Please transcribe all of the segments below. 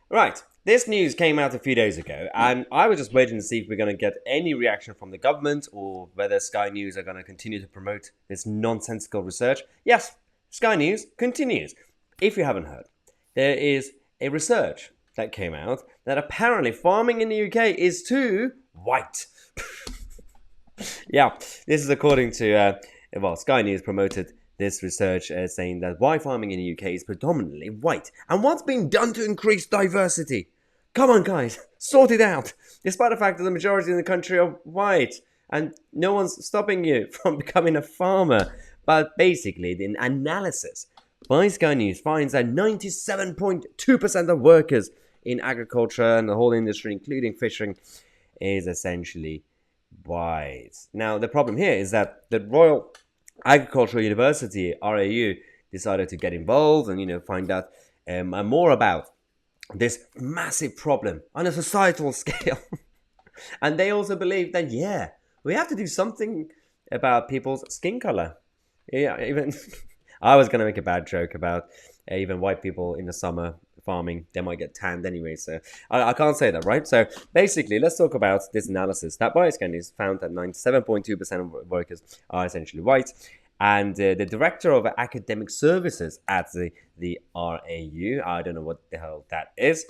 Right. This news came out a few days ago, and I was just waiting to see if we're going to get any reaction from the government or whether Sky News are going to continue to promote this nonsensical research. Yes, Sky News continues. If you haven't heard, there is a research that came out that apparently farming in the UK is too white. Yeah, this is according to, Sky News promoted this research saying that why farming in the UK is predominantly white and what's being done to increase diversity. Come on, guys, sort it out. Despite the fact that the majority in the country are white and no one's stopping you from becoming a farmer. But basically, the analysis by Sky News finds that 97.2% of workers in agriculture and the whole industry, including fishing, is essentially white. Now, the problem here is that the Royal Agricultural University, RAU, decided to get involved and find out more about this massive problem on a societal scale. And they also believe that we have to do something about people's skin color. Yeah, even I was gonna make a bad joke about even white people in the summer farming, they might get tanned anyway, so I can't say that, right? So basically, let's talk about this analysis that Bioscan found that 97.2% of workers are essentially white, and the director of academic services at the RAU, I don't know what the hell that is,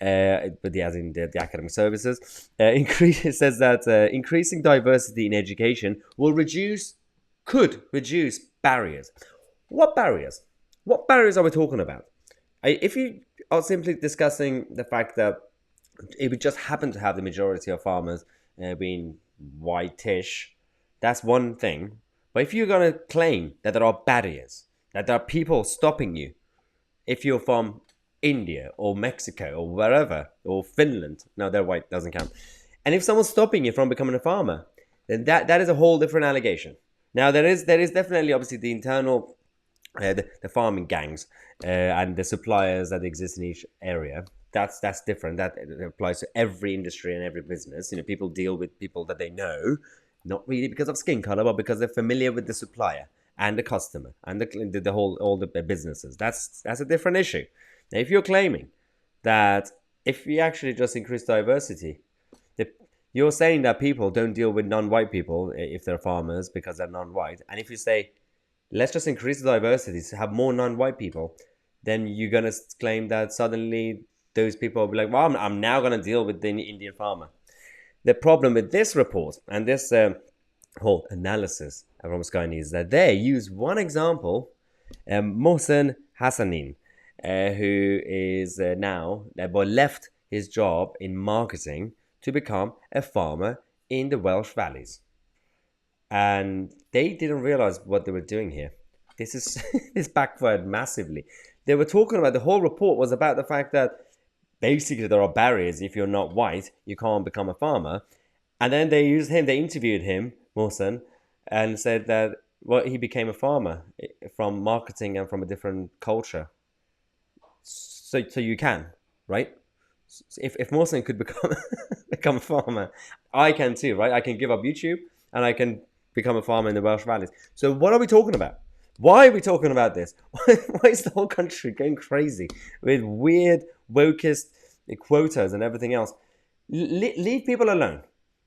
but as in the academic services, says that increasing diversity in education could reduce barriers. What barriers? What barriers are we talking about? If you are simply discussing the fact that it would just happen to have the majority of farmers being whitish, that's one thing. But if you're going to claim that there are barriers, that there are people stopping you, if you're from India or Mexico or wherever, or Finland, no, they're white, doesn't count. And if someone's stopping you from becoming a farmer, then that is a whole different allegation. Now, there is definitely, obviously, the internal the farming gangs and the suppliers that exist in each area. That's different. That applies to every industry and every business. People deal with people that they know, not really because of skin color, but because they're familiar with the supplier and the customer and the whole all the businesses. That's a different issue. Now, if you're claiming that if you actually just increase diversity, you're saying that people don't deal with non-white people if they're farmers because they're non-white, and if you say let's just increase the diversity to have more non-white people, then you're going to claim that suddenly those people will be like, well, I'm now going to deal with the Indian farmer. The problem with this report and this whole analysis from Sky News is that they use one example, Mon-Sun who is now left his job in marketing to become a farmer in the Welsh valleys. And they didn't realize what they were doing here. This backfired massively. They were talking about, the whole report was about the fact that basically there are barriers. If you're not white, you can't become a farmer. And then they interviewed him, Mon-Sun, and said that he became a farmer from marketing and from a different culture. So you can, right? If Mon-Sun could become a farmer, I can too, right? I can give up YouTube and I can become a farmer in the Welsh valleys. So what are we talking about? Why are we talking about this? Why is the whole country going crazy with weird wokist quotas and everything else? Leave people alone.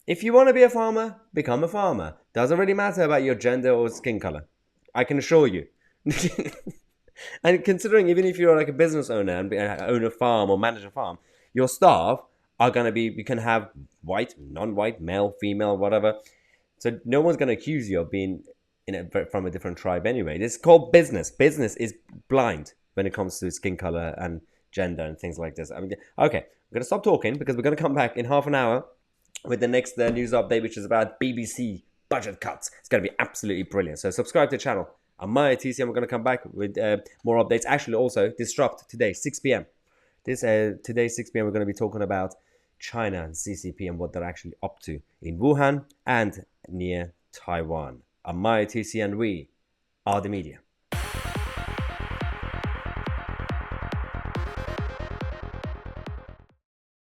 If you want to be a farmer, become a farmer. Doesn't really matter about your gender or skin color. I can assure you. And considering even if you're like a business owner and own a farm or manage a farm, your staff are going to be, you can have white, non-white, male, female, whatever. So no one's going to accuse you of being from a different tribe anyway. It's called business. Business is blind when it comes to skin color and gender and things like this. Okay, I'm going to stop talking because we're going to come back in half an hour with the next news update, which is about BBC budget cuts. It's going to be absolutely brilliant. So subscribe to the channel. I'm Maya TC, and we're going to come back with more updates. Actually, also, Disrupt today, 6 p.m. Today, 6 p.m., we're going to be talking about China and CCP and what they're actually up to in Wuhan and near Taiwan. I'm Maya TC, and we are the media.